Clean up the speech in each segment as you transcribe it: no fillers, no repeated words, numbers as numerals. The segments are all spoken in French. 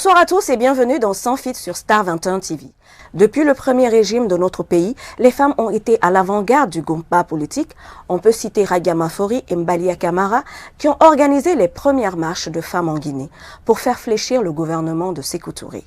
Bonsoir à tous et bienvenue dans Sans Filtre sur Star 21 TV. Depuis le premier régime de notre pays, les femmes ont été à l'avant-garde du combat politique. On peut citer Radia Mafori et Mbalia Camara qui ont organisé les premières marches de femmes en Guinée pour faire fléchir le gouvernement de Sékou Touré.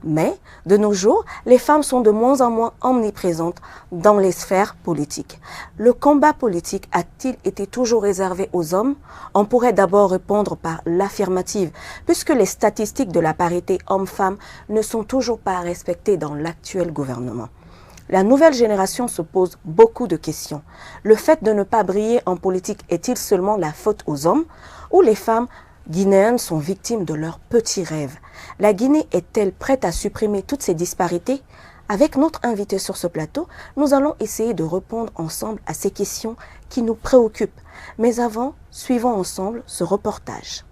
Mais, de nos jours, les femmes sont de moins en moins omniprésentes dans les sphères politiques. Le combat politique a-t-il été toujours réservé aux hommes? On pourrait d'abord répondre par l'affirmative, puisque les statistiques de la parité homme-femme ne sont toujours pas respectées dans l'actuel gouvernement. La nouvelle génération se pose beaucoup de questions. Le fait de ne pas briller en politique est-il seulement la faute aux hommes ou les femmes guinéennes sont victimes de leurs petits rêves? La Guinée est-elle prête à supprimer toutes ces disparités? Avec notre invité sur ce plateau, nous allons essayer de répondre ensemble à ces questions qui nous préoccupent. Mais avant, suivons ensemble ce reportage.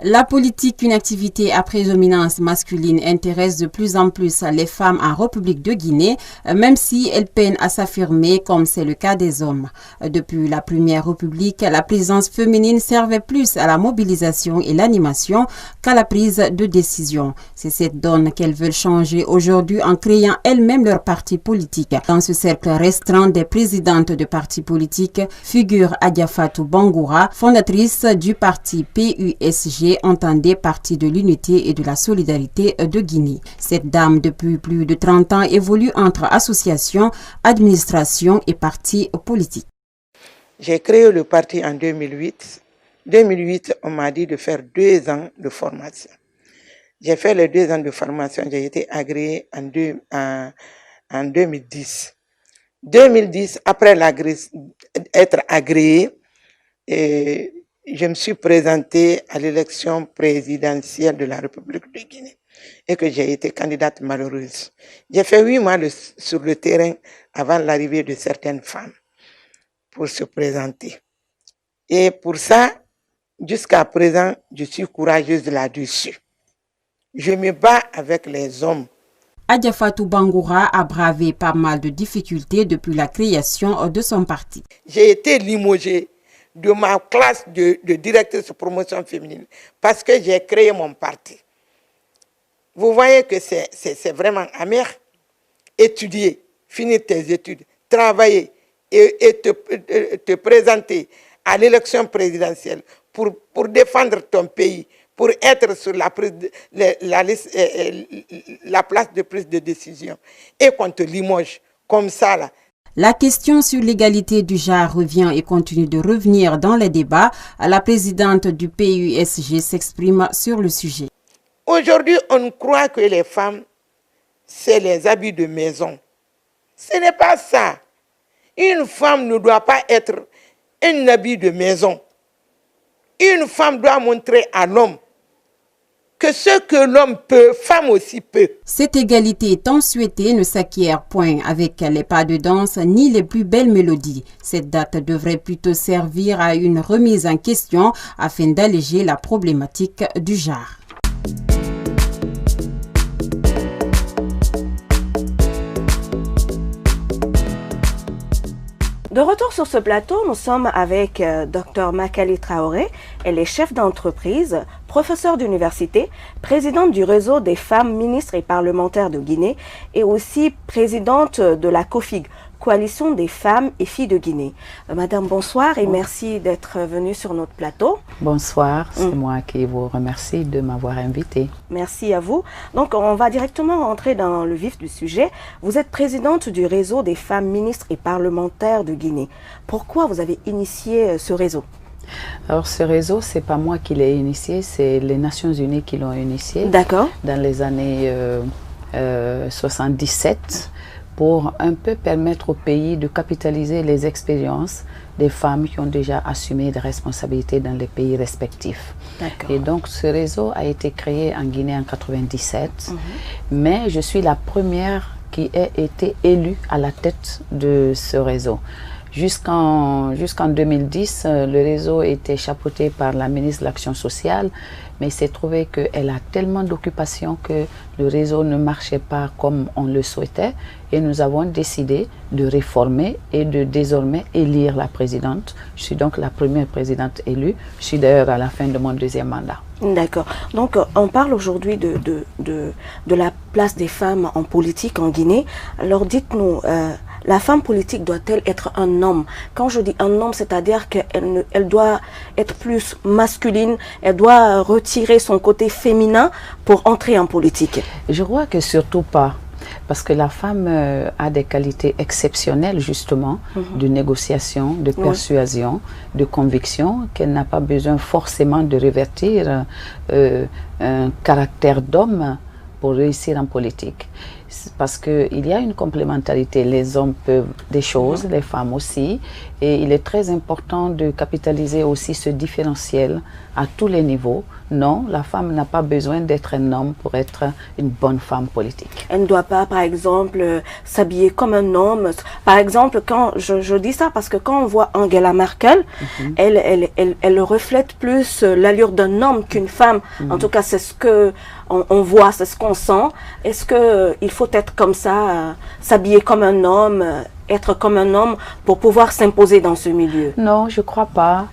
La politique, une activité à prédominance masculine, intéresse de plus en plus les femmes en République de Guinée, même si elles peinent à s'affirmer comme c'est le cas des hommes. Depuis la Première République, la présence féminine servait plus à la mobilisation et l'animation qu'à la prise de décision. C'est cette donne qu'elles veulent changer aujourd'hui en créant elles-mêmes leur parti politique. Dans ce cercle restreint des présidentes de partis politiques figure Adja Fatou Bangoura, fondatrice du parti PUSG, entendait Parti de l'unité et de la solidarité de Guinée. Cette dame, depuis plus de 30 ans, évolue entre associations, administration et partis politiques. J'ai créé le parti en 2008. 2008, on m'a dit de faire 2 ans de formation. J'ai fait les 2 ans de formation, j'ai été agréé en 2010. 2010, après être agréé, je me suis présentée à l'élection présidentielle de la République de Guinée et que j'ai été candidate malheureuse. J'ai fait 8 mois sur le terrain avant l'arrivée de certaines femmes pour se présenter. Et pour ça, jusqu'à présent, je suis courageuse là-dessus. Je me bats avec les hommes. Adja Fatou Bangoura a bravé pas mal de difficultés depuis la création de son parti. J'ai été limogée de ma classe de directrice de promotion féminine parce que j'ai créé mon parti. Vous voyez que c'est vraiment amer. Étudier, finir tes études, travailler et te présenter à l'élection présidentielle pour défendre ton pays, pour être sur la place de prise de décision et qu'on te limoge comme ça là. La question sur l'égalité du genre revient et continue de revenir dans les débats. La présidente du PUSG s'exprime sur le sujet. Aujourd'hui, on croit que les femmes, c'est les habits de maison. Ce n'est pas ça. Une femme ne doit pas être un habit de maison. Une femme doit montrer à l'homme que ce que l'homme peut, femme aussi peut. Cette égalité tant souhaitée ne s'acquiert point avec les pas de danse ni les plus belles mélodies. Cette date devrait plutôt servir à une remise en question afin d'alléger la problématique du genre. De retour sur ce plateau, nous sommes avec Dr Makali Traoré. Elle est chef d'entreprise, professeure d'université, présidente du réseau des femmes ministres et parlementaires de Guinée et aussi présidente de la COFIG, Coalition des femmes et filles de Guinée. Madame, bonsoir et merci d'être venue sur notre plateau. Bonsoir, c'est moi qui vous remercie de m'avoir invitée. Merci à vous. Donc, on va directement rentrer dans le vif du sujet. Vous êtes présidente du réseau des femmes ministres et parlementaires de Guinée. Pourquoi vous avez initié ce réseau? Alors, ce réseau, c'est pas moi qui l'ai initié, c'est les Nations Unies qui l'ont initié. D'accord. Dans les années 77. Pour un peu permettre au pays de capitaliser les expériences des femmes qui ont déjà assumé des responsabilités dans les pays respectifs. Et donc ce réseau a été créé en Guinée en 97, mais je suis la première qui ait été élue à la tête de ce réseau. Jusqu'en 2010, le réseau était chapeauté par la ministre de l'Action sociale, mais il s'est trouvé qu'elle a tellement d'occupations que le réseau ne marchait pas comme on le souhaitait, et nous avons décidé de réformer et de désormais élire la présidente. Je suis donc la première présidente élue. Je suis d'ailleurs à la fin de mon 2e mandat. D'accord. Donc, on parle aujourd'hui de la place des femmes en politique en Guinée. Alors, dites-nous, la femme politique doit-elle être un homme? Quand je dis un homme, c'est-à-dire qu'elle doit être plus masculine, elle doit retirer son côté féminin pour entrer en politique. Je crois que surtout pas. Parce que la femme a des qualités exceptionnelles, justement, de négociation, de persuasion, de conviction, qu'elle n'a pas besoin forcément de revêtir un caractère d'homme pour réussir en politique. Parce qu'il y a une complémentarité. Les hommes peuvent des choses, les femmes aussi. Et il est très important de capitaliser aussi ce différentiel à tous les niveaux. Non, la femme n'a pas besoin d'être un homme pour être une bonne femme politique. Elle ne doit pas, par exemple, s'habiller comme un homme. Par exemple, quand je dis ça parce que quand on voit Angela Merkel, elle reflète plus l'allure d'un homme qu'une femme. En tout cas, c'est ce que on voit, c'est ce qu'on sent. Est-ce qu'il faut être comme ça, s'habiller comme un homme, être comme un homme pour pouvoir s'imposer dans ce milieu? Non, je ne crois pas.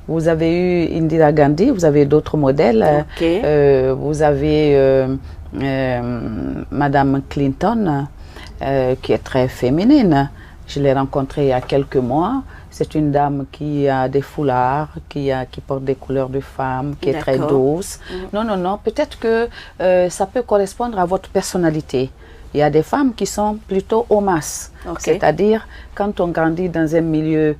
Vous avez eu Indira Gandhi, vous avez d'autres modèles. Vous avez Madame Clinton, qui est très féminine. Je l'ai rencontrée il y a quelques mois. C'est une dame qui a des foulards, qui porte des couleurs de femme, qui est très douce. Non, non, non. Peut-être que ça peut correspondre à votre personnalité. Il y a des femmes qui sont plutôt homas. C'est-à-dire, quand on grandit dans un milieu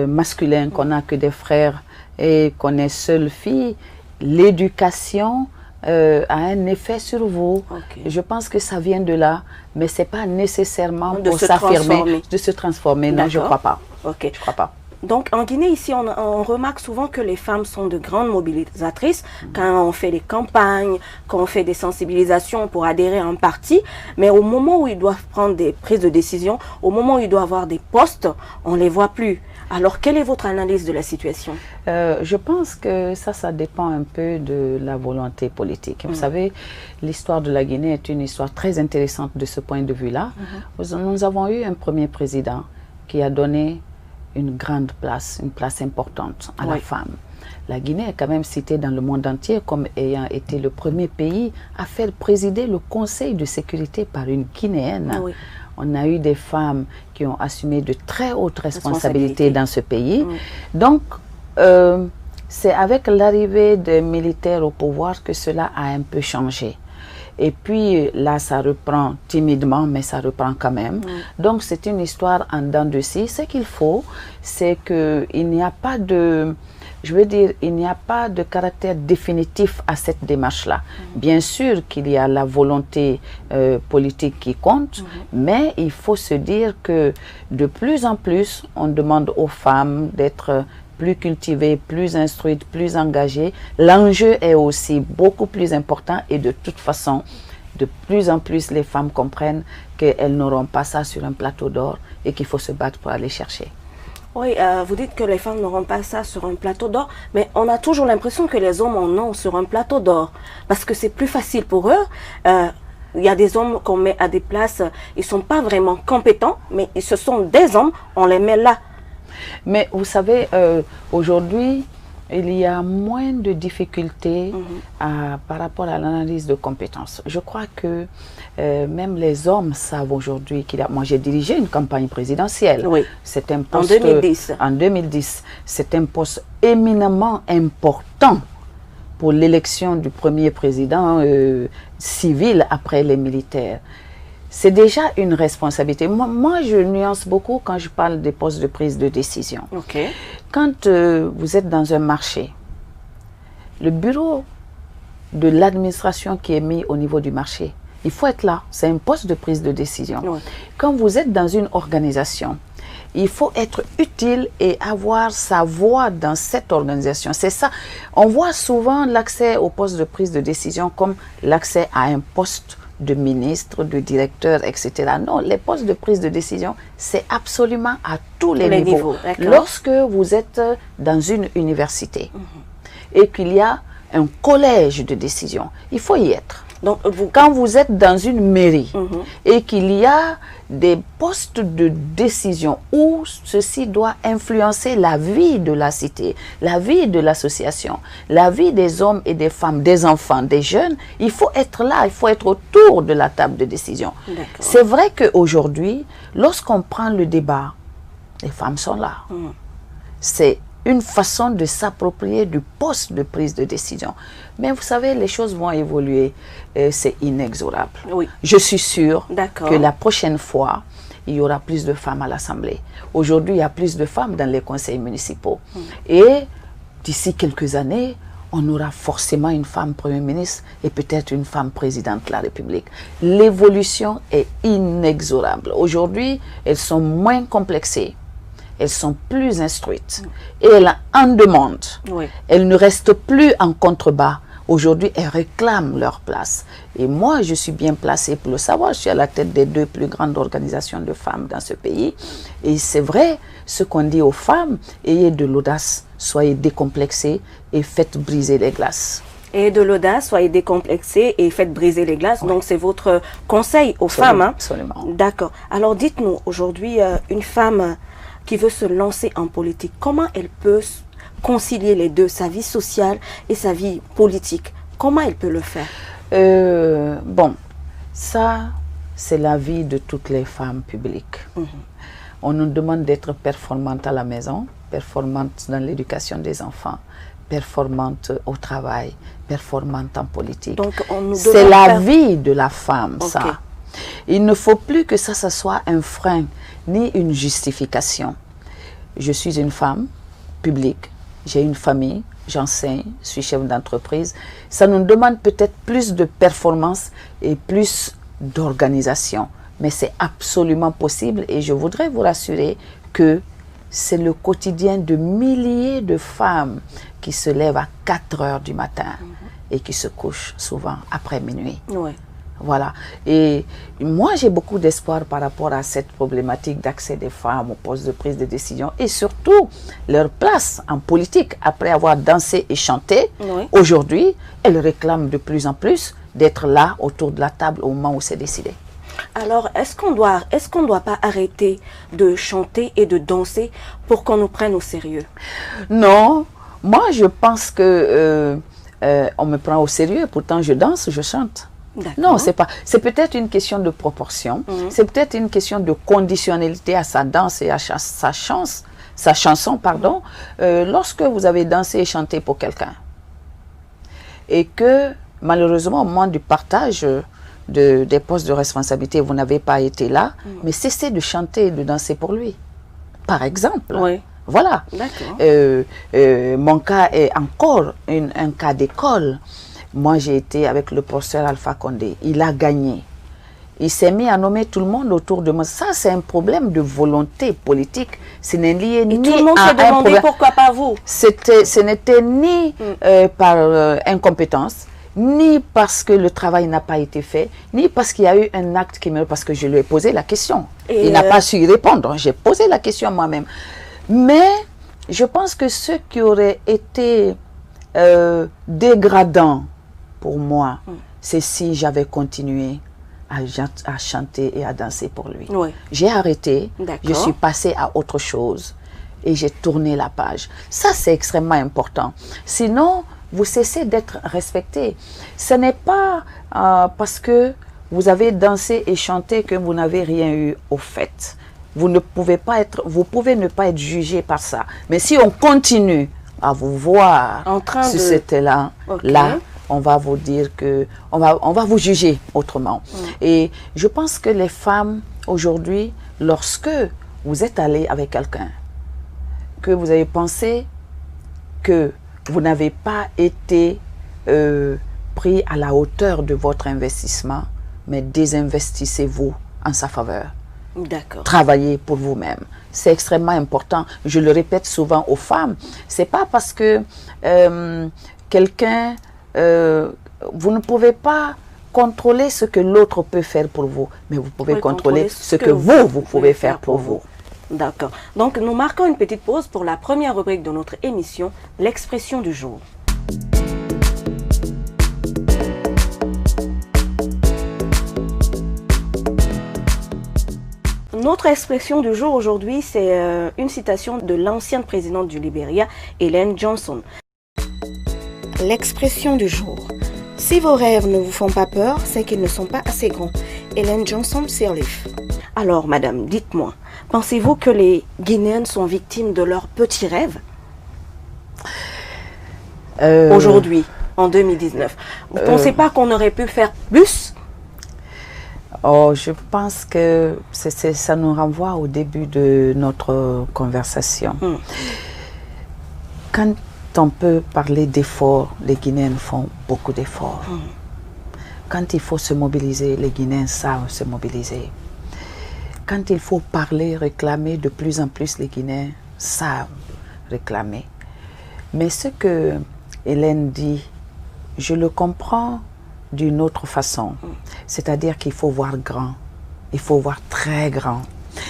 masculin, qu'on n'a que des frères et qu'on est seule fille, l'éducation a un effet sur vous. Je pense que ça vient de là, mais ce n'est pas nécessairement pour s'affirmer, de se transformer. Non, je ne crois pas. Je crois pas. Donc, en Guinée, ici, on remarque souvent que les femmes sont de grandes mobilisatrices quand on fait des campagnes, quand on fait des sensibilisations pour adhérer à un parti. Mais au moment où ils doivent prendre des prises de décision, au moment où ils doivent avoir des postes, on ne les voit plus. Alors, quelle est votre analyse de la situation? Je pense que ça dépend un peu de la volonté politique. Vous savez, l'histoire de la Guinée est une histoire très intéressante de ce point de vue-là. Nous avons eu un premier président qui a donné une grande place, une place importante à la femme. La Guinée est quand même citée dans le monde entier comme ayant été le premier pays à faire présider le Conseil de sécurité par une Guinéenne. On a eu des femmes qui ont assumé de très hautes responsabilités dans ce pays. Donc, c'est avec l'arrivée des militaires au pouvoir que cela a un peu changé. Et puis là, ça reprend timidement, mais ça reprend quand même. Donc, c'est une histoire en dents de scie. Ce qu'il faut, c'est qu'il n'y a pas de... Je veux dire, il n'y a pas de caractère définitif à cette démarche-là. Bien sûr qu'il y a la volonté politique qui compte, mais il faut se dire que de plus en plus, on demande aux femmes d'être plus cultivées, plus instruites, plus engagées. L'enjeu est aussi beaucoup plus important et de toute façon, de plus en plus, les femmes comprennent qu'elles n'auront pas ça sur un plateau d'or et qu'il faut se battre pour aller chercher. Oui, vous dites que les femmes n'auront pas ça sur un plateau d'or, mais on a toujours l'impression que les hommes en ont sur un plateau d'or, parce que c'est plus facile pour eux. Il y a des hommes qu'on met à des places, ils ne sont pas vraiment compétents, mais ce sont des hommes, on les met là. Mais vous savez, aujourd'hui, il y a moins de difficultés par rapport à l'analyse de compétences. Je crois que même les hommes savent aujourd'hui qu'il y a... Moi, j'ai dirigé une campagne présidentielle. C'est un poste, en 2010. En 2010. C'est un poste éminemment important pour l'élection du premier président civil après les militaires. C'est déjà une responsabilité. Moi, je nuance beaucoup quand je parle des postes de prise de décision. Quand vous êtes dans un marché, le bureau de l'administration qui est mis au niveau du marché, il faut être là. C'est un poste de prise de décision. Quand vous êtes dans une organisation, il faut être utile et avoir sa voix dans cette organisation. C'est ça. On voit souvent l'accès au poste de prise de décision comme l'accès à un poste de ministre, de directeur, etc. Non, les postes de prise de décision, c'est absolument à tous les niveaux. Lorsque vous êtes dans une université et qu'il y a un collège de décision, il faut y être. Donc, quand vous êtes dans une mairie et qu'il y a des postes de décision où ceci doit influencer la vie de la cité, la vie de l'association, la vie des hommes et des femmes, des enfants, des jeunes, il faut être là, il faut être autour de la table de décision. C'est vrai qu'aujourd'hui, lorsqu'on prend le débat, les femmes sont là. C'est une façon de s'approprier du poste de prise de décision. Mais vous savez, les choses vont évoluer, c'est inexorable. Oui. Je suis sûre que la prochaine fois, il y aura plus de femmes à l'Assemblée. Aujourd'hui, il y a plus de femmes dans les conseils municipaux. Et d'ici quelques années, on aura forcément une femme Premier ministre et peut-être une femme présidente de la République. L'évolution est inexorable. Aujourd'hui, elles sont moins complexées. Elles sont plus instruites et elles en demandent. Elles ne restent plus en contrebas. Aujourd'hui, elles réclament leur place. Et moi, je suis bien placée pour le savoir. Je suis à la tête des 2 plus grandes organisations de femmes dans ce pays. Et c'est vrai, ce qu'on dit aux femmes, ayez de l'audace, soyez décomplexées et faites briser les glaces. Et de l'audace, soyez décomplexés et faites briser les glaces. Donc, c'est votre conseil aux femmes. Hein? Absolument. D'accord. Alors, dites-nous, aujourd'hui, une femme qui veut se lancer en politique, comment elle peut concilier les deux, sa vie sociale et sa vie politique? Comment elle peut le faire? Bon, ça, c'est la vie de toutes les femmes publiques. On nous demande d'être performantes à la maison, performantes dans l'éducation des enfants, performantes au travail, performantes en politique. C'est la vie de la femme, ça. Il ne faut plus que ça soit un frein, ni une justification. Je suis une femme publique, j'ai une famille, j'enseigne, je suis chef d'entreprise. Ça nous demande peut-être plus de performance et plus d'organisation. Mais c'est absolument possible et je voudrais vous rassurer que c'est le quotidien de milliers de femmes qui se lèvent à 4 heures du matin et qui se couchent souvent après minuit. Voilà. Et moi, j'ai beaucoup d'espoir par rapport à cette problématique d'accès des femmes aux postes de prise de décision et surtout leur place en politique. Après avoir dansé et chanté, aujourd'hui, elles réclament de plus en plus d'être là autour de la table au moment où c'est décidé. Alors, est-ce qu'on doit pas arrêter de chanter et de danser pour qu'on nous prenne au sérieux? Non. Moi, je pense que on me prend au sérieux. Pourtant, je danse, je chante. Non, c'est pas. C'est peut-être une question de proportion. C'est peut-être une question de conditionnalité à sa danse et à sa chanson, pardon. Lorsque vous avez dansé et chanté pour quelqu'un et que malheureusement au moment du partage des postes de responsabilité, vous n'avez pas été là, mais cessez de chanter et de danser pour lui, par exemple. Voilà. Mon cas est encore un cas d'école. Moi, j'ai été avec le professeur Alpha Condé. Il a gagné. Il s'est mis à nommer tout le monde autour de moi. Ça, c'est un problème de volonté politique. Ce n'est lié ni à un problème. Tout le monde s'est demandé pourquoi pas vous. Ce n'était ni par incompétence, ni parce que le travail n'a pas été fait, ni parce qu'il y a eu un acte qui me... Parce que je lui ai posé la question. Il n'a pas su y répondre. J'ai posé la question moi-même. Mais je pense que ce qui aurait été dégradant pour moi, c'est si j'avais continué à chanter et à danser pour lui. J'ai arrêté, je suis passée à autre chose et j'ai tourné la page. Ça, c'est extrêmement important. Sinon, vous cessez d'être respecté. Ce n'est pas parce que vous avez dansé et chanté que vous n'avez rien eu au fait. Vous ne pouvez pas être, vous pouvez ne pas être jugé par ça. Mais si on continue à vous voir si c'était là, on va vous dire que, on va vous juger autrement. Et je pense que les femmes, aujourd'hui, lorsque vous êtes allé avec quelqu'un, que vous avez pensé que vous n'avez pas été pris à la hauteur de votre investissement, mais désinvestissez-vous en sa faveur. Travaillez pour vous-même. C'est extrêmement important. Je le répète souvent aux femmes. C'est pas parce que quelqu'un... vous ne pouvez pas contrôler ce que l'autre peut faire pour vous, mais vous pouvez contrôler ce que vous pouvez faire pour vous. D'accord. Donc, nous marquons une petite pause pour la première rubrique de notre émission, l'expression du jour. Notre expression du jour aujourd'hui, c'est une citation de l'ancienne présidente du Libéria, Ellen Johnson. L'expression du jour. Si vos rêves ne vous font pas peur, c'est qu'ils ne sont pas assez grands. Ellen Johnson Sirleaf. Alors, madame, dites-moi, pensez-vous que les Guinéennes sont victimes de leurs petits rêves aujourd'hui, en 2019? Vous ne pensez pas qu'on aurait pu faire plus? Oh, je pense que ça nous renvoie au début de notre conversation. Quand on peut parler d'efforts, les Guinéens font beaucoup d'efforts. Quand il faut se mobiliser, les Guinéens savent se mobiliser. Quand il faut parler, réclamer, de plus en plus les Guinéens savent réclamer. Mais ce que Hélène dit, je le comprends d'une autre façon. C'est-à-dire qu'il faut voir grand. Il faut voir très grand.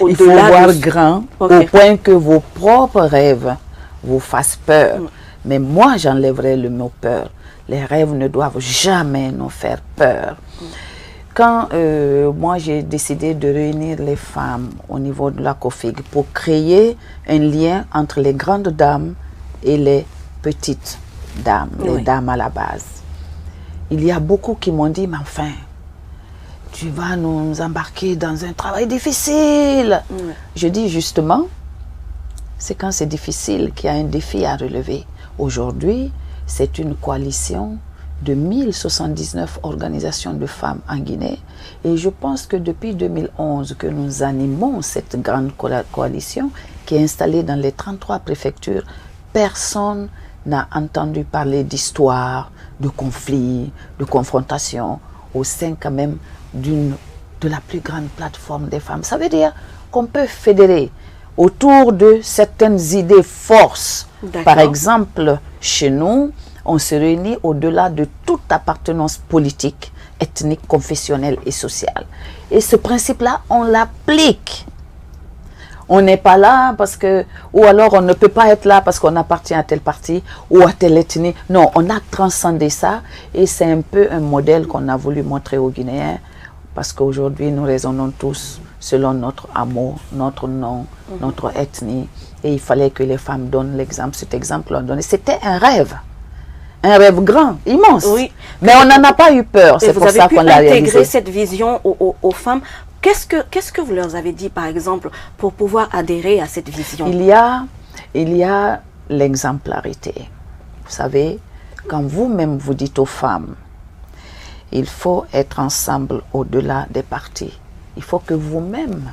Il faut voir grand au point que vos propres rêves vous fassent peur. Mais moi, j'enlèverai le mot peur. Les rêves ne doivent jamais nous faire peur. Quand moi j'ai décidé de réunir les femmes au niveau de la COFIG pour créer un lien entre les grandes dames et les petites dames, les dames à la base, il y a beaucoup qui m'ont dit, mais enfin, tu vas nous embarquer dans un travail difficile. Je dis justement, c'est quand c'est difficile qu'il y a un défi à relever. Aujourd'hui, c'est une coalition de 1079 organisations de femmes en Guinée. Et je pense que depuis 2011 que nous animons cette grande coalition qui est installée dans les 33 préfectures, personne n'a entendu parler d'histoire, de conflits, de confrontations au sein quand même de la plus grande plateforme des femmes. Ça veut dire qu'on peut fédérer autour de certaines idées forces. Par exemple, chez nous, on se réunit au-delà de toute appartenance politique, ethnique, confessionnelle et sociale. Et ce principe-là, on l'applique. On n'est pas là parce que, ou alors on ne peut pas être là parce qu'on appartient à tel parti ou à telle ethnie. Non, on a transcendé ça et c'est un peu un modèle qu'on a voulu montrer aux Guinéens parce qu'aujourd'hui nous raisonnons tous selon notre amour, notre nom, notre ethnie. Et il fallait que les femmes donnent l'exemple. Cet exemple l'ont donné. C'était un rêve grand, immense. Oui. Mais on n'en a pas eu peur. C'est pour ça qu'on l'a réalisé. Vous avez pu intégrer cette vision aux femmes. Qu'est-ce que vous leur avez dit, par exemple, pour pouvoir adhérer à cette vision? Il y a l'exemplarité. Vous savez, quand vous-même vous dites aux femmes, il faut être ensemble au-delà des partis. Il faut que vous-même,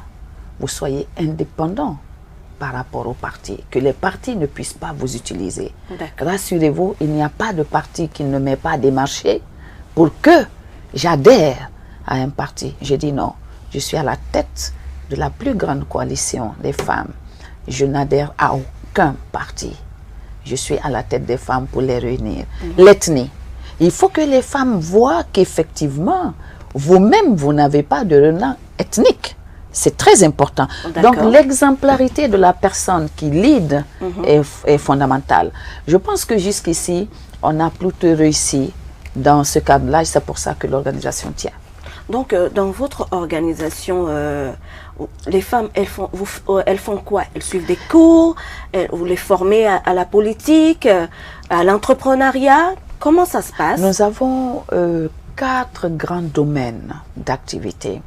vous soyez indépendants par rapport aux partis, que les partis ne puissent pas vous utiliser. Rassurez-vous, il n'y a pas de parti qui ne met pas des marchés pour que j'adhère à un parti. Je dis non, je suis à la tête de la plus grande coalition des femmes. Je n'adhère à aucun parti. Je suis à la tête des femmes pour les réunir. L'ethnie. Il faut que les femmes voient qu'effectivement, vous-même, vous n'avez pas de renom ethnique. C'est très important. Donc, l'exemplarité de la personne qui lead est fondamentale. Je pense que jusqu'ici, on a plutôt réussi dans ce cadre-là et c'est pour ça que l'organisation tient. Donc, dans votre organisation, les femmes, elles font quoi? Elles suivent des cours? Vous les formez à la politique, à l'entrepreneuriat? Comment ça se passe? Nous avons 4 grands domaines d'activité.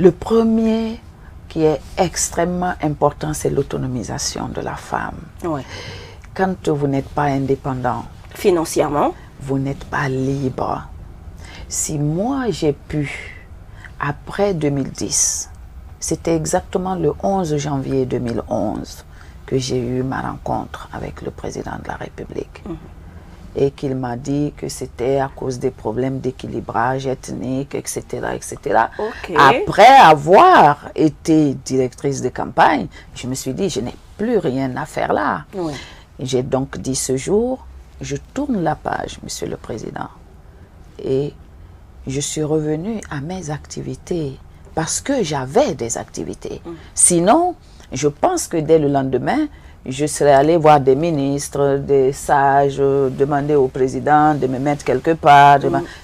Le premier qui est extrêmement important, c'est l'autonomisation de la femme. Quand vous n'êtes pas indépendant, financièrement, vous n'êtes pas libre. Si moi j'ai pu, après 2010, c'était exactement le 11 janvier 2011 que j'ai eu ma rencontre avec le président de la République. Et qu'il m'a dit que c'était à cause des problèmes d'équilibrage ethnique, etc. etc. Après avoir été directrice de campagne, je me suis dit, je n'ai plus rien à faire là. J'ai donc dit ce jour, je tourne la page, Monsieur le Président, et je suis revenue à mes activités parce que j'avais des activités. Sinon, je pense que dès le lendemain, je serais allée voir des ministres, des sages, demander au président de me mettre quelque part.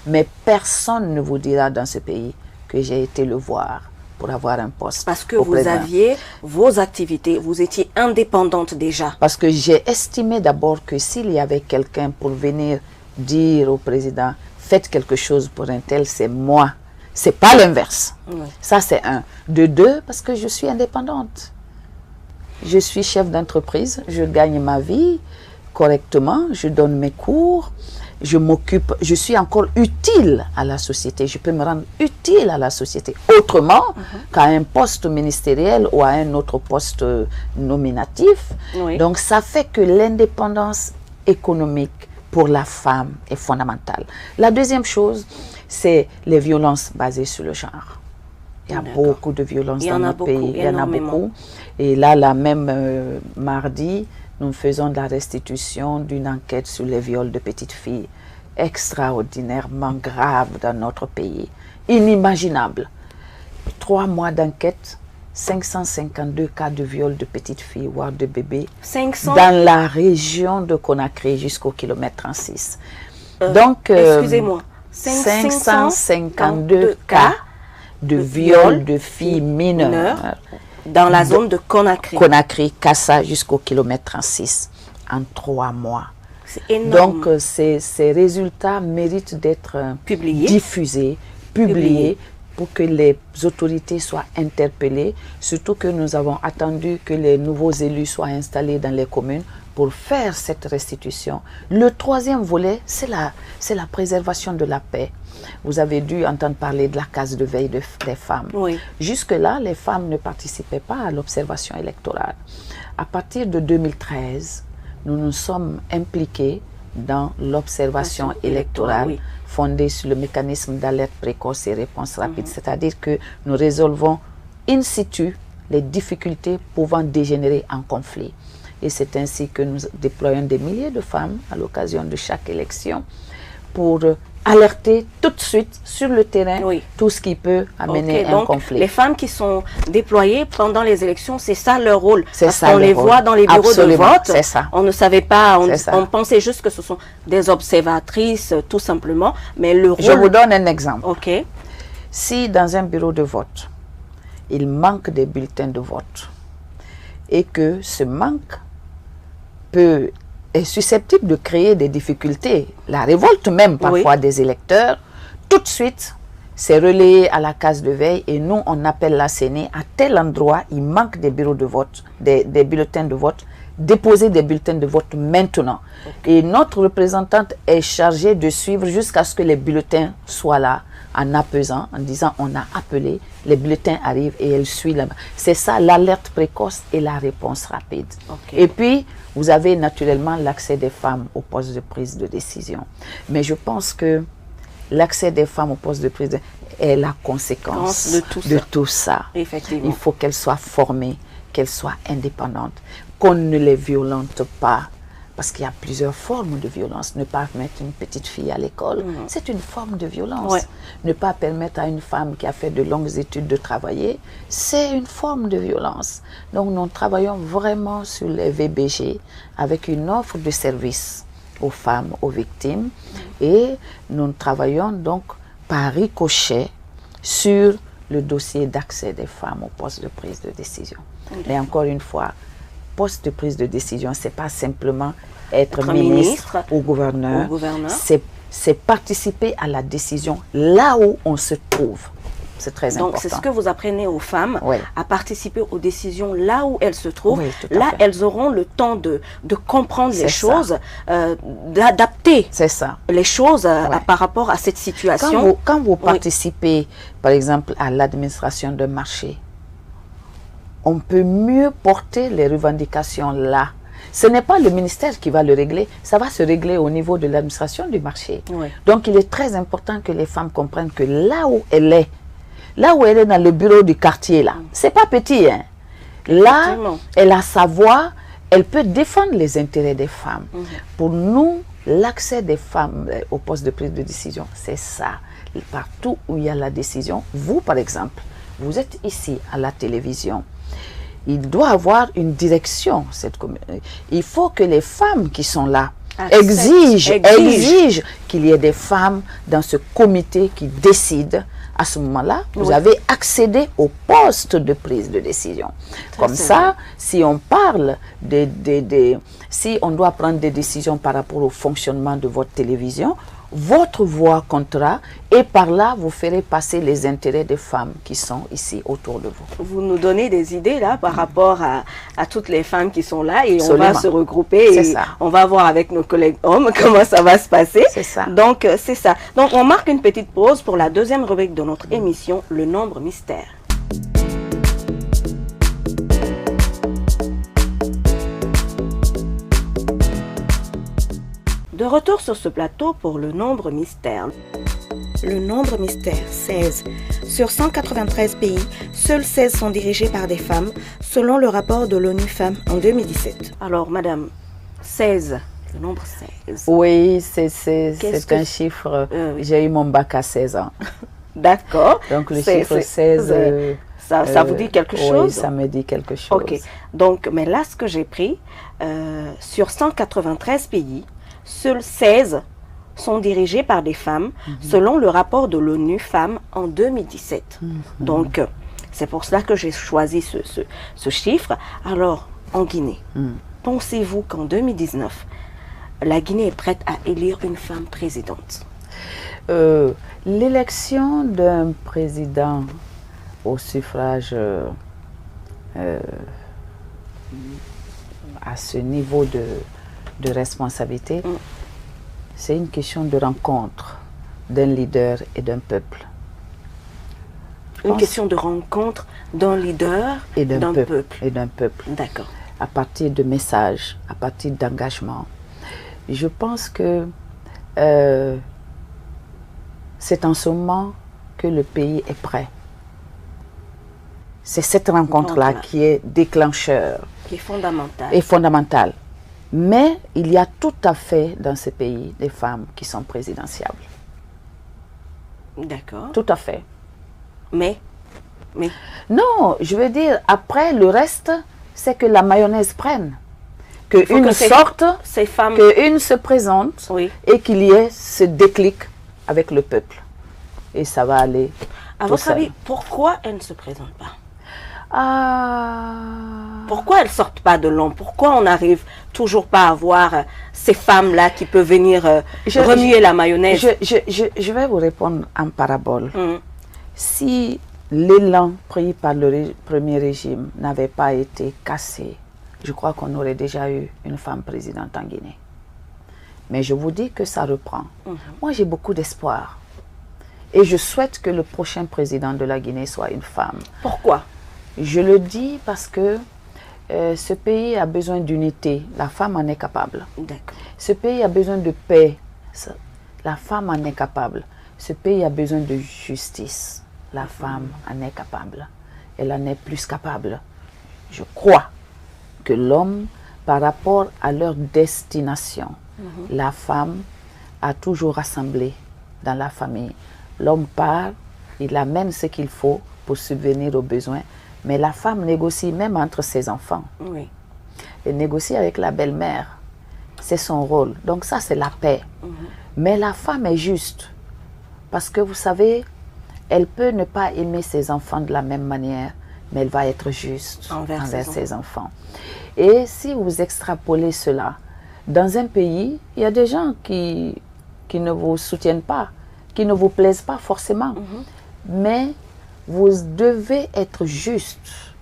Mais personne ne vous dira dans ce pays que j'ai été le voir pour avoir un poste. Parce que vous aviez vos activités, vous étiez indépendante déjà. Parce que j'ai estimé d'abord que s'il y avait quelqu'un pour venir dire au président, faites quelque chose pour un tel, c'est moi. C'est pas l'inverse. Ça, c'est un. De deux, parce que je suis indépendante. Je suis chef d'entreprise, je gagne ma vie correctement, je donne mes cours, je m'occupe, je suis encore utile à la société, je peux me rendre utile à la société autrement qu'à un poste ministériel ou à un autre poste nominatif. Donc ça fait que l'indépendance économique pour la femme est fondamentale. La deuxième chose, c'est les violences basées sur le genre. Il y a beaucoup de violences dans notre pays. Il y en a beaucoup. Et là, même mardi, nous faisons de la restitution d'une enquête sur les viols de petites filles extraordinairement grave dans notre pays. Inimaginable. 3 mois d'enquête, 552 cas de viol de petites filles, voire de bébés, 500? Dans la région de Conakry jusqu'au kilomètre 36. Donc, excusez-moi, 552 cas de viol de filles mineures dans la zone de Conakry. Conakry, Kassa jusqu'au kilomètre 36 en 3 mois. C'est énorme. Donc ces résultats méritent d'être diffusés, publiés, pour que les autorités soient interpellées, surtout que nous avons attendu que les nouveaux élus soient installés dans les communes pour faire cette restitution. Le troisième volet, c'est la préservation de la paix. Vous avez dû entendre parler de la case de veille des femmes. Jusque-là, les femmes ne participaient pas à l'observation électorale. À partir de 2013, nous nous sommes impliqués dans l'observation électorale fondée sur le mécanisme d'alerte précoce et réponse rapide. C'est-à-dire que nous résolvons in situ les difficultés pouvant dégénérer en conflit. Et c'est ainsi que nous déployons des milliers de femmes à l'occasion de chaque élection pour alerter tout de suite sur le terrain tout ce qui peut amener un conflit. Les femmes qui sont déployées pendant les élections, c'est ça leur rôle. C'est ça. On les voit dans les bureaux de vote. C'est ça. On ne savait pas, on pensait juste que ce sont des observatrices, tout simplement. Mais le rôle... Je vous donne un exemple. Ok. Si dans un bureau de vote, il manque des bulletins de vote et que ce manque est susceptible de créer des difficultés, la révolte même parfois des électeurs, tout de suite, c'est relayé à la case de veille et nous, on appelle la CENI à tel endroit, il manque des bureaux de vote, des bulletins de vote, déposer des bulletins de vote maintenant. Et notre représentante est chargée de suivre jusqu'à ce que les bulletins soient là, en apaisant, en disant on a appelé, les bulletins arrivent et elle suit là-bas. C'est ça l'alerte précoce et la réponse rapide. Et puis, vous avez naturellement l'accès des femmes aux postes de prise de décision. Mais je pense que l'accès des femmes aux postes de prise de décision est la conséquence de tout ça. Effectivement. Il faut qu'elles soient formées, qu'elles soient indépendantes, qu'on ne les violente pas. Parce qu'il y a plusieurs formes de violence. Ne pas mettre une petite fille à l'école, c'est une forme de violence. Ne pas permettre à une femme qui a fait de longues études de travailler, c'est une forme de violence. Donc nous travaillons vraiment sur les VBG avec une offre de service aux femmes, aux victimes. Et nous travaillons donc par ricochet sur le dossier d'accès des femmes aux postes de prise de décision. Mais encore une fois, poste de prise de décision, ce n'est pas simplement être ministre ou gouverneur, c'est participer à la décision là où on se trouve. C'est très important. Donc c'est ce que vous apprenez aux femmes, à participer aux décisions là où elles se trouvent. Là, elles auront le temps de comprendre les choses, d'adapter les choses par rapport à cette situation. Quand vous participez, par exemple, à l'administration d'un marché, on peut mieux porter les revendications là. Ce n'est pas le ministère qui va le régler, ça va se régler au niveau de l'administration du marché. Donc il est très important que les femmes comprennent que là où elle est dans le bureau du quartier, là, c'est pas petit, hein. Là, elle a sa voix, elle peut défendre les intérêts des femmes. Pour nous, l'accès des femmes au poste de prise de décision, c'est ça. partout où il y a la décision, vous par exemple, vous êtes ici à la télévision, il doit avoir une direction. Il faut que les femmes qui sont là exigent qu'il y ait des femmes dans ce comité qui décident. À ce moment-là, vous avez accédé au poste de prise de décision. Comme ça, si on parle si on doit prendre des décisions par rapport au fonctionnement de votre télévision, votre voix comptera et par là, vous ferez passer les intérêts des femmes qui sont ici autour de vous. Vous nous donnez des idées là par rapport à toutes les femmes qui sont là et on va se regrouper et on va voir avec nos collègues hommes comment ça va se passer. C'est ça. Donc, c'est ça. Donc, on marque une petite pause pour la deuxième rubrique de notre émission, le nombre mystère. De retour sur ce plateau pour le nombre mystère. Le nombre mystère, 16. Sur 193 pays, seuls 16 sont dirigés par des femmes, selon le rapport de l'ONU Femmes en 2017. Alors, madame, 16, le nombre 16. Oui, c'est un chiffre. J'ai eu mon bac à 16 ans. D'accord. Donc, le chiffre 16... ça vous dit quelque chose? Oui, ça me dit quelque chose. Ok. Donc, mais là, ce que j'ai pris, sur 193 pays, seuls 16 sont dirigés par des femmes, selon le rapport de l'ONU Femmes en 2017. Donc, c'est pour cela que j'ai choisi ce chiffre. Alors, en Guinée, pensez-vous qu'en 2019, la Guinée est prête à élire une femme présidente? L'élection d'un président au suffrage à ce niveau de responsabilité, c'est une question de rencontre d'un leader et d'un peuple. Une question de rencontre d'un leader et d'un peuple. Et d'un peuple. D'accord. À partir de messages, à partir d'engagement. Je pense que c'est en ce moment que le pays est prêt. C'est cette rencontre-là qui est déclencheur. Qui est fondamentale. Et fondamentale. Mais il y a tout à fait dans ce pays des femmes qui sont présidentiables. D'accord. Tout à fait. Mais non, je veux dire, après le reste, c'est que la mayonnaise prenne. Qu'une sorte, ces femmes... qu'une se présente et qu'il y ait ce déclic avec le peuple. Et ça va aller. À votre avis, pourquoi elles ne se présentent pas? Pourquoi elles ne sortent pas de l'ombre? Pourquoi on n'arrive toujours pas à voir ces femmes-là qui peuvent venir remuer la mayonnaise? Je vais vous répondre en parabole. Si l'élan pris par le premier régime n'avait pas été cassé, je crois qu'on aurait déjà eu une femme présidente en Guinée. Mais je vous dis que ça reprend. Moi, j'ai beaucoup d'espoir. Et je souhaite que le prochain président de la Guinée soit une femme. Pourquoi? Je le dis parce que ce pays a besoin d'unité. La femme en est capable. Ce pays a besoin de paix. La femme en est capable. Ce pays a besoin de justice. La femme en est capable. Elle en est plus capable. Je crois que l'homme, par rapport à leur destination, la femme a toujours rassemblé dans la famille. L'homme part, il amène ce qu'il faut pour subvenir aux besoins. Mais la femme négocie même entre ses enfants. Elle négocie avec la belle-mère. C'est son rôle. Donc ça, c'est la paix. Mais la femme est juste. Parce que vous savez, elle peut ne pas aimer ses enfants de la même manière, mais elle va être juste envers ses enfants. Et si vous extrapolez cela, dans un pays, il y a des gens qui ne vous soutiennent pas, qui ne vous plaisent pas forcément. Mais vous devez être juste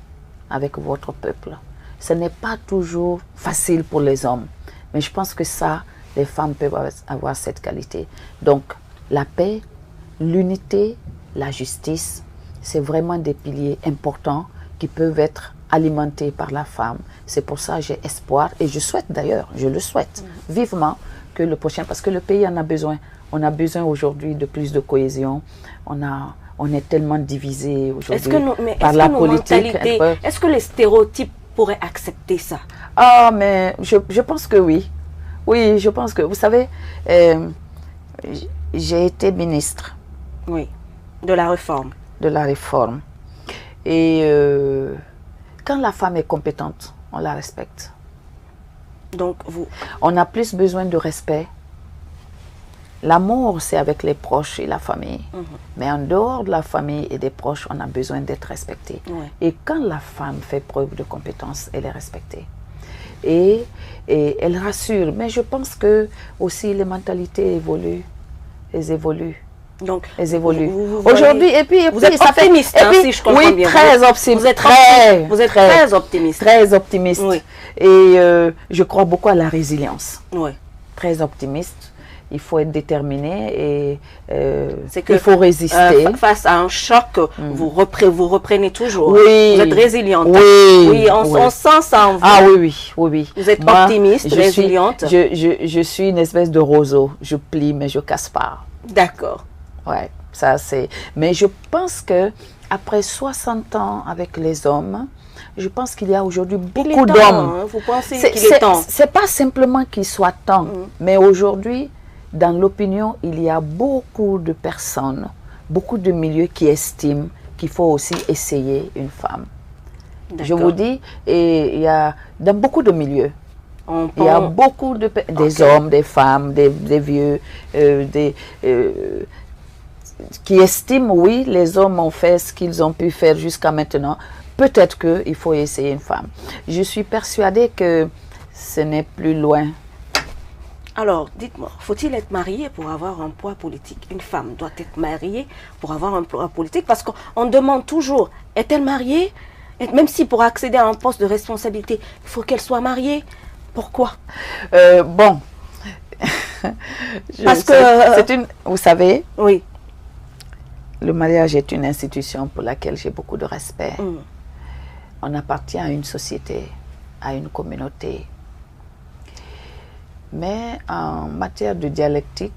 avec votre peuple. Ce n'est pas toujours facile pour les hommes. Mais je pense que ça, les femmes peuvent avoir cette qualité. Donc, la paix, l'unité, la justice, c'est vraiment des piliers importants qui peuvent être alimentés par la femme. C'est pour ça que j'ai espoir et je souhaite d'ailleurs, je le souhaite vivement que le prochain, parce que le pays en a besoin. On a besoin aujourd'hui de plus de cohésion. On est tellement divisé aujourd'hui par la politique. Est-ce que les stéréotypes pourraient accepter ça? Ah, mais je pense que oui. Oui, je pense que, vous savez, j'ai été ministre Oui, de la réforme. De la réforme. Et quand la femme est compétente, on la respecte. Donc, on a plus besoin de respect. L'amour, c'est avec les proches et la famille. Mais en dehors de la famille et des proches, on a besoin d'être respecté. Et quand la femme fait preuve de compétence, elle est respectée. Et elle rassure. Mais je pense que aussi les mentalités évoluent. Elles évoluent. Donc, elles évoluent. Aujourd'hui, et puis vous êtes optimiste, si je comprends bien. Oui, très optimiste. Vous êtes très optimiste. Très optimiste. Oui. Et je crois beaucoup à la résilience. Oui. Très optimiste. Il faut être déterminé et il faut résister. Face à un choc, vous reprenez toujours. Oui. Vous êtes résiliente. Oui. Oui, on sent ça en vous. Ah oui. Vous êtes optimiste, résiliente. Je suis une espèce de roseau. Je plie, mais je casse pas. D'accord. Ouais, ça c'est... Mais je pense que après 60 ans avec les hommes, je pense qu'il y a aujourd'hui beaucoup d'hommes. Vous pensez qu'il est temps? C'est pas simplement qu'il soit temps, mais aujourd'hui, dans l'opinion, il y a beaucoup de personnes, beaucoup de milieux qui estiment qu'il faut aussi essayer une femme. Je vous dis, et il y a dans beaucoup de milieux, il y a beaucoup de des hommes, des femmes, des vieux, qui estiment, oui, les hommes ont fait ce qu'ils ont pu faire jusqu'à maintenant. Peut-être qu'il faut essayer une femme. Je suis persuadée que ce n'est plus loin. Alors, dites-moi, faut-il être marié pour avoir un poids politique? Une femme doit être mariée pour avoir un poids politique? Parce qu'on demande toujours, est-elle mariée? Et même si pour accéder à un poste de responsabilité, il faut qu'elle soit mariée. Pourquoi? Bon, parce que... c'est une... Vous savez, oui. Le mariage est une institution pour laquelle j'ai beaucoup de respect. On appartient à une société, à une communauté. Mais en matière de dialectique,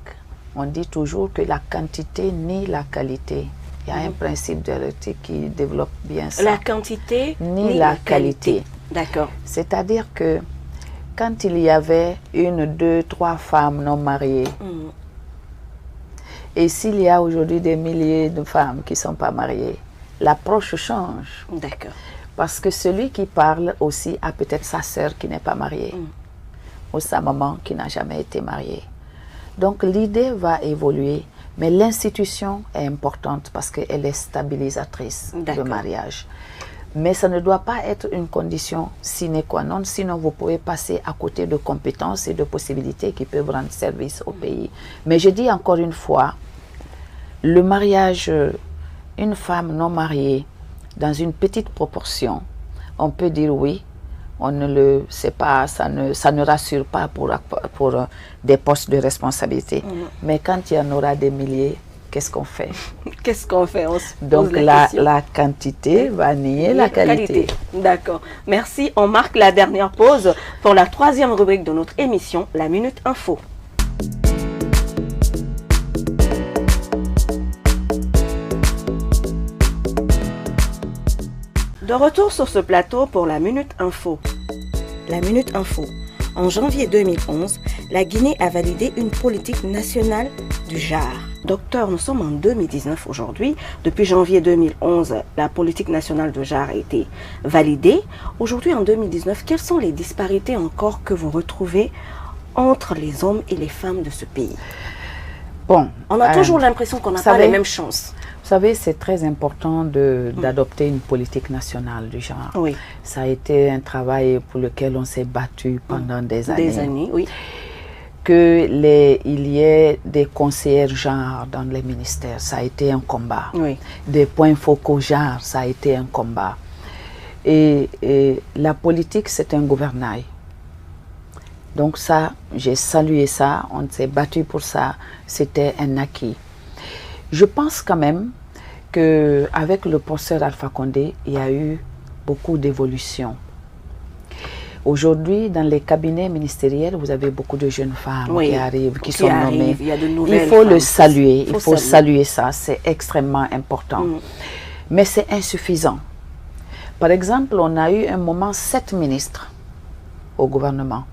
on dit toujours que la quantité nie la qualité. Il y a un principe dialectique qui développe bien ça. La quantité nie la qualité. D'accord. C'est-à-dire que quand il y avait 1, 2, 3 femmes non mariées, et s'il y a aujourd'hui des milliers de femmes qui ne sont pas mariées, l'approche change. D'accord. Parce que celui qui parle aussi a peut-être sa sœur qui n'est pas mariée, ou sa maman qui n'a jamais été mariée. Donc l'idée va évoluer, mais l'institution est importante parce qu'elle est stabilisatrice de mariage. Mais ça ne doit pas être une condition sine qua non, sinon vous pouvez passer à côté de compétences et de possibilités qui peuvent rendre service au pays. Mais je dis encore une fois, le mariage, une femme non mariée, dans une petite proportion, on peut dire oui, on ne le sait pas, ça ne rassure pas pour des postes de responsabilité. Mais quand il y en aura des milliers, qu'est-ce qu'on fait? Qu'est-ce qu'on fait? Donc la quantité va nier la qualité. D'accord. Merci. On marque la dernière pause pour la 3e rubrique de notre émission, la Minute Info. De retour sur ce plateau pour la Minute Info. La Minute Info. En janvier 2011, la Guinée a validé une politique nationale du genre. Docteur, nous sommes en 2019 aujourd'hui. Depuis janvier 2011, la politique nationale de genre a été validée. Aujourd'hui, en 2019, quelles sont les disparités encore que vous retrouvez entre les hommes et les femmes de ce pays? Bon, on a toujours l'impression qu'on n'a pas les mêmes chances. Vous savez, c'est très important d'adopter une politique nationale du genre. Oui. Ça a été un travail pour lequel on s'est battu pendant des années. Des années, oui. Il y ait des conseillères genre dans les ministères, ça a été un combat. Oui. Des points focaux genre, ça a été un combat. Et la politique, c'est un gouvernail. Donc ça, j'ai salué ça, on s'est battu pour ça, c'était un acquis. Je pense quand même qu'avec le professeur Alpha Condé, il y a eu beaucoup d'évolution. Aujourd'hui, dans les cabinets ministériels, vous avez beaucoup de jeunes femmes qui arrivent, qui sont nommées. Il y a de nouvelles il faut le saluer, il faut saluer ça, c'est extrêmement important. Mais c'est insuffisant. Par exemple, on a eu un moment 7 ministres au gouvernement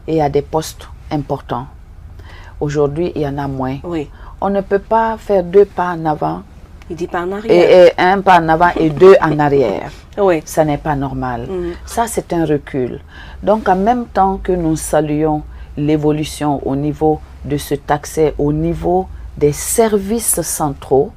et à des postes importants. Aujourd'hui, il y en a moins. Oui. On ne peut pas faire 2 pas en avant. Il dit pas en arrière. Et 1 pas en avant et 2 en arrière. Oui. Ça n'est pas normal. Ça, c'est un recul. Donc, en même temps que nous saluons l'évolution au niveau de cet accès, au niveau des services centraux,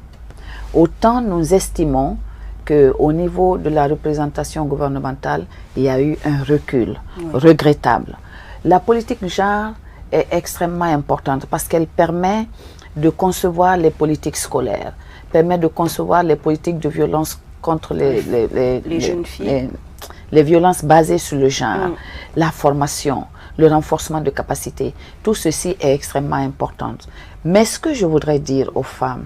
autant nous estimons qu'au niveau de la représentation gouvernementale, il y a eu un recul regrettable. La politique de genre est extrêmement importante parce qu'elle permet de concevoir les politiques scolaires, permet de concevoir les politiques de violence contre les jeunes filles, les violences basées sur le genre, la formation, le renforcement de capacités. Tout ceci est extrêmement important. Mais ce que je voudrais dire aux femmes,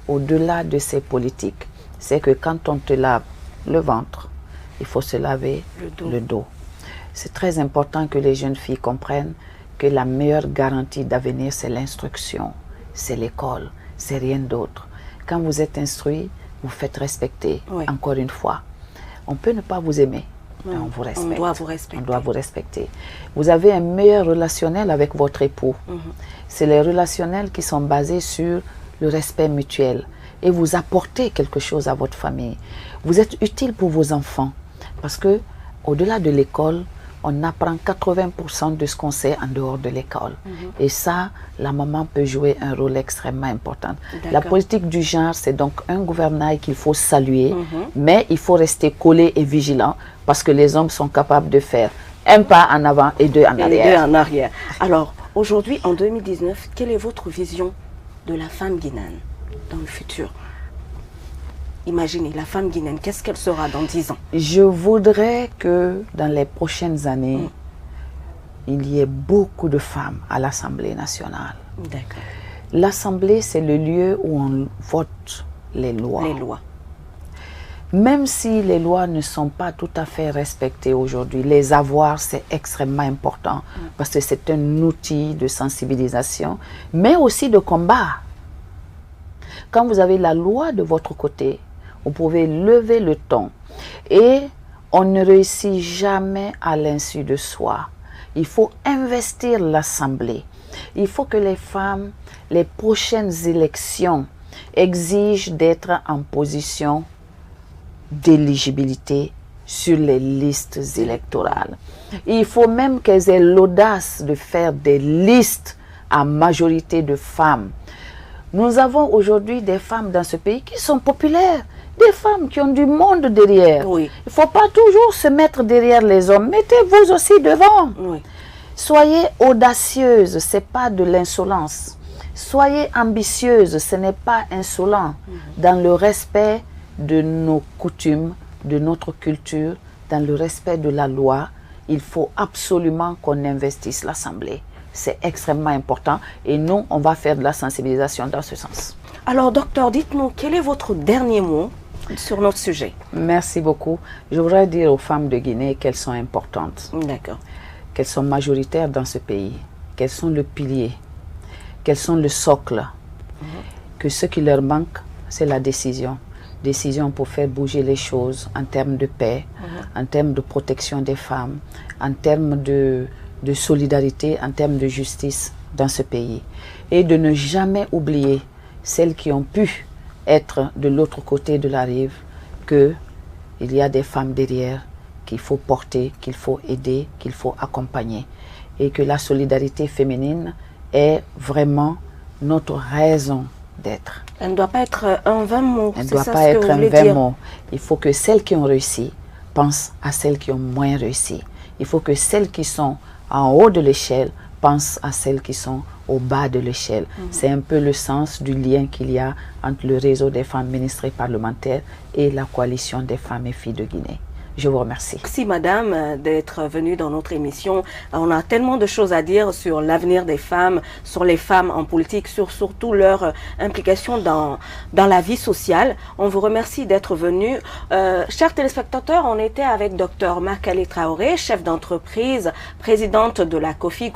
au-delà de ces politiques, c'est que quand on te lave le ventre, il faut se laver le dos. C'est très important que les jeunes filles comprennent que la meilleure garantie d'avenir, c'est l'instruction, c'est l'école, c'est rien d'autre. Quand vous êtes instruit, vous faites respecter. Encore une fois, on peut ne pas vous aimer, mais on vous respecte. On doit vous respecter. On doit vous respecter. Vous avez un meilleur relationnel avec votre époux. C'est les relationnels qui sont basés sur le respect mutuel. Et vous apportez quelque chose à votre famille. Vous êtes utile pour vos enfants. Parce que, au-delà de l'école, on apprend 80% de ce qu'on sait en dehors de l'école. Et ça, la maman peut jouer un rôle extrêmement important. La politique du genre, c'est donc un gouvernail qu'il faut saluer, mais il faut rester collé et vigilant parce que les hommes sont capables de faire 1 pas en avant et 2 en arrière. 2 en arrière. Alors, aujourd'hui, en 2019, quelle est votre vision de la femme guinéenne dans le futur? Imaginez, la femme guinéenne, qu'est-ce qu'elle sera dans 10 ans? Je voudrais que dans les prochaines années, il y ait beaucoup de femmes à l'Assemblée nationale. D'accord. L'Assemblée, c'est le lieu où on vote les lois. Les lois. Même si les lois ne sont pas tout à fait respectées aujourd'hui, les avoir, c'est extrêmement important parce que c'est un outil de sensibilisation, mais aussi de combat. Quand vous avez la loi de votre côté, vous pouvez lever le ton et on ne réussit jamais à l'insu de soi. Il faut investir l'Assemblée. Il faut que les femmes, les prochaines élections, exigent d'être en position d'éligibilité sur les listes électorales. Il faut même qu'elles aient l'audace de faire des listes à majorité de femmes. Nous avons aujourd'hui des femmes dans ce pays qui sont populaires, des femmes qui ont du monde derrière. Il ne faut pas toujours se mettre derrière les hommes, mettez-vous aussi devant. Soyez audacieuse, ce n'est pas de l'insolence. Soyez ambitieuse, ce n'est pas insolent. Dans le respect de nos coutumes, de notre culture, dans le respect de la loi, il faut absolument qu'on investisse l'Assemblée. C'est extrêmement important et nous, on va faire de la sensibilisation dans ce sens. Alors, docteur, dites-nous, quel est votre dernier mot sur notre sujet? Merci beaucoup. Je voudrais dire aux femmes de Guinée qu'elles sont importantes. D'accord. Qu'elles sont majoritaires dans ce pays, qu'elles sont le pilier, qu'elles sont le socle, que ce qui leur manque, c'est la décision. Décision pour faire bouger les choses en termes de paix, en termes de protection des femmes, en termes de solidarité, en termes de justice dans ce pays. Et de ne jamais oublier celles qui ont pu être de l'autre côté de la rive, qu'il y a des femmes derrière qu'il faut porter, qu'il faut aider, qu'il faut accompagner. Et que la solidarité féminine est vraiment notre raison d'être. Elle ne doit pas être un vain mot. Elle ne doit pas être un vain mot. Il faut que celles qui ont réussi pensent à celles qui ont moins réussi. Il faut que celles qui sont en haut de l'échelle pensent à celles qui sont au bas de l'échelle. C'est un peu le sens du lien qu'il y a entre le réseau des femmes ministres et parlementaires et la coalition des femmes et filles de Guinée. Je vous remercie. Merci madame d'être venue dans notre émission. On a tellement de choses à dire sur l'avenir des femmes, sur les femmes en politique, sur surtout leur implication dans la vie sociale. On vous remercie d'être venue. Chers téléspectateurs, on était avec Dr Makale Traoré, chef d'entreprise, présidente de la COFI,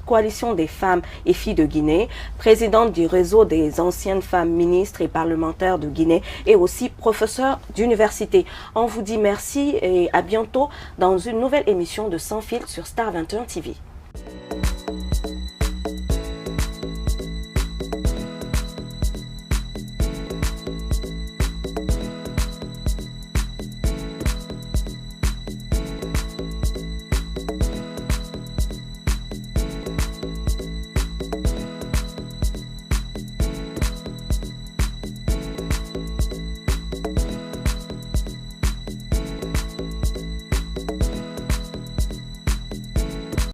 Coalition des femmes et filles de Guinée, présidente du réseau des anciennes femmes ministres et parlementaires de Guinée et aussi professeure d'université. On vous dit merci et à bientôt dans une nouvelle émission de Sans Filtre sur Star 21 TV.